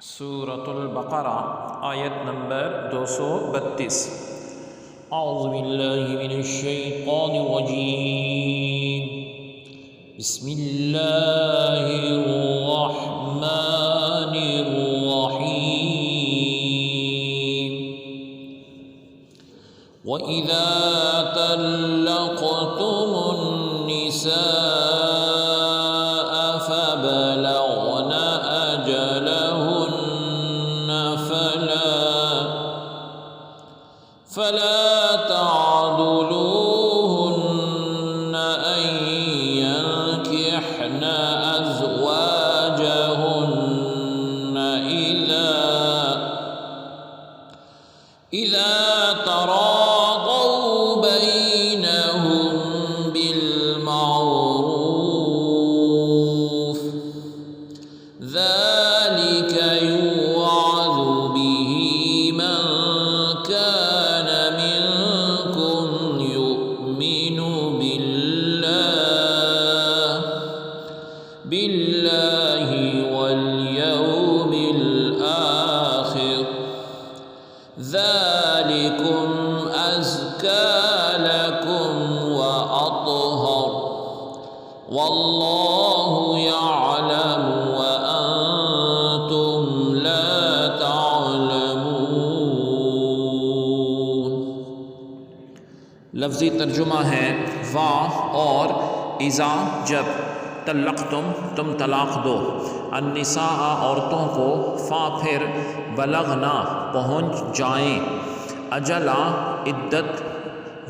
سورة البقرہ آیت نمبر 232۔ اعوذ باللہ من الشیطان الرجیم، بسم اللہ الرحمن الرحیم۔ وَإِذَا طَلَّقْتُمُ النِّسَاءَ فَبَلَغْنَ أَجَلَهُنَّ فلا تعضلوهن أن ينكحن أزواجهن إذا تراضوا بينهم بالمعروف، ذلك يوعظ به من كان منكم يؤمن بالله واليوم الآخر، ذلكم أزكى لكم وأطهر، والله يعلم وأنتم لا تعلمون۔ لفظی ترجمہ ہے واہ اور اذا جب، طلقتم تم طلاق دو، النساء عورتوں کو، فا پھر، بلغنا پہنچ جائیں، اجلا عدت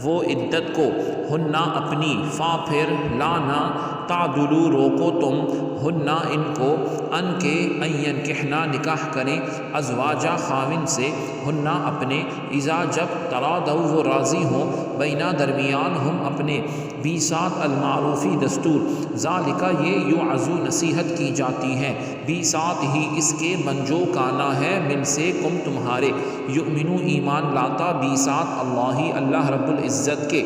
وہ عدت کو، ہننا اپنی، فا پھر، لانا تعدلو روکو تم، ہننا ان کو، ان کے، این کہنا نکاح کریں، ازواجہ خاوند سے، ہننا اپنے، اذا جب، ترادو وہ راضی ہوں، بینا درمیان ہم اپنے، بیسات المعروفی دستور، ذالکہ یہ یعظو نصیحت کی جاتی ہے، بیسات ہی اس کے منجو کانا ہے من سے کم تمہارے، یؤمنو ایمان لاتا، بیسات اللہ رب العزت کے،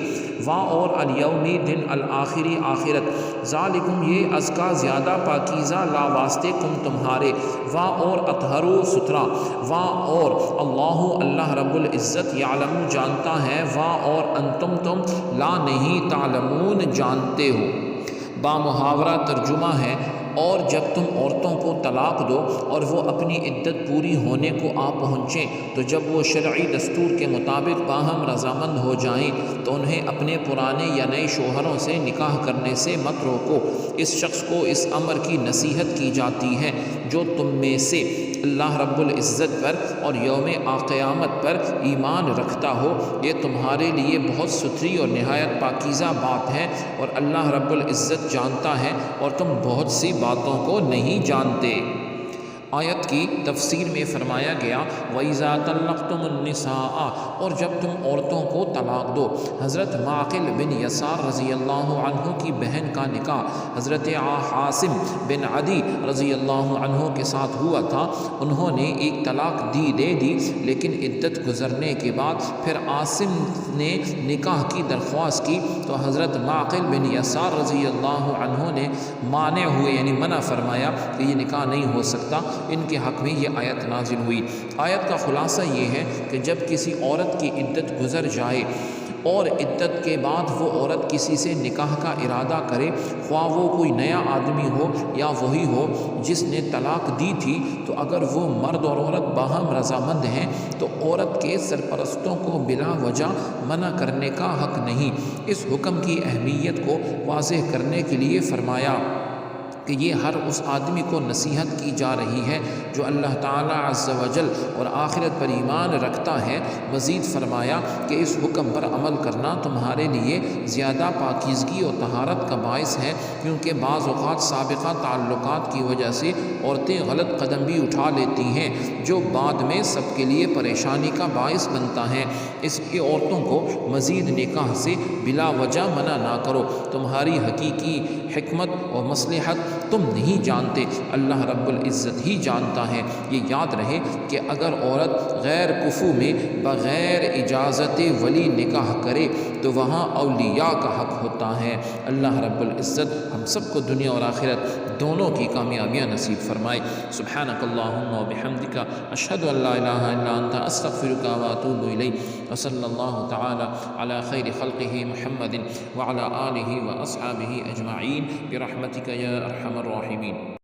وا اور الیومی دن الآخری آخرت، ذالکم یہ ازکا زیادہ پاکیزہ لا واسطے کم تمہارے، وا اور اطہرو ستھرا، وا اور اللہ رب العزت یعلم جانتا ہے، وا اور انتم تم لا نہیں تعلمون جانتے ہو۔ با محاورہ ترجمہ ہے، اور جب تم عورتوں کو طلاق دو اور وہ اپنی عدت پوری ہونے کو آ پہنچیں تو جب وہ شرعی دستور کے مطابق باہم رضامند ہو جائیں تو انہیں اپنے پرانے یا نئے شوہروں سے نکاح کرنے سے مت روکو۔ اس شخص کو اس امر کی نصیحت کی جاتی ہے جو تم میں سے اللہ رب العزت پر اور یوم قیامت پر ایمان رکھتا ہو، یہ تمہارے لیے بہت ستھری اور نہایت پاکیزہ بات ہے، اور اللہ رب العزت جانتا ہے اور تم بہت سی باتوں کو نہیں جانتے۔ آیت کی تفسیر میں فرمایا گیا وَإِذَا طَلَّقْتُمُ النِّسَاءَ، اور جب تم عورتوں کو طلاق دو۔ حضرت معقل بن یسار رضی اللہ عنہ کی بہن کا نکاح حضرت عاصم بن عدی رضی اللہ عنہ کے ساتھ ہوا تھا۔ انہوں نے ایک طلاق دے دی، لیکن عدت گزرنے کے بعد پھر عاصم نے نکاح کی درخواست کی تو حضرت معقل بن یسار رضی اللہ عنہ نے مانع ہوئے، یعنی منع فرمایا کہ یہ نکاح نہیں ہو سکتا۔ ان کے حق میں یہ آیت نازل ہوئی۔ آیت کا خلاصہ یہ ہے کہ جب کسی عورت کی عدت گزر جائے اور عدت کے بعد وہ عورت کسی سے نکاح کا ارادہ کرے، خواہ وہ کوئی نیا آدمی ہو یا وہی ہو جس نے طلاق دی تھی، تو اگر وہ مرد اور عورت باہم رضامند ہیں تو عورت کے سرپرستوں کو بلا وجہ منع کرنے کا حق نہیں۔ اس حکم کی اہمیت کو واضح کرنے کے لیے فرمایا کہ یہ ہر اس آدمی کو نصیحت کی جا رہی ہے جو اللہ تعالیٰ عز و جل اور آخرت پر ایمان رکھتا ہے۔ مزید فرمایا کہ اس حکم پر عمل کرنا تمہارے لیے زیادہ پاکیزگی اور طہارت کا باعث ہے، کیونکہ بعض اوقات سابقہ تعلقات کی وجہ سے عورتیں غلط قدم بھی اٹھا لیتی ہیں جو بعد میں سب کے لیے پریشانی کا باعث بنتا ہے۔ اس لیے عورتوں کو مزید نکاح سے بلا وجہ منع نہ کرو، تمہاری حقیقی حکمت اور مصلحت تم نہیں جانتے، اللہ رب العزت ہی جانتا ہے۔ یہ یاد رہے کہ اگر عورت غیر کفو میں بغیر اجازت ولی نکاح کرے تو وہاں اولیاء کا حق ہوتا ہے۔ اللہ رب العزت ہم سب کو دنیا اور آخرت دونوں کی کامیابیاں نصیب فرمائے۔ سبحانک اللہم و بحمدک، اشہد ان لا الہ الا انت، استغفرک و اتوب الیک، وصلی اللہ تعالی علی خیر خلقہ محمد وعلی آلہ و اصحابہ اجمعین برحمتک یا ارحم الراحمین۔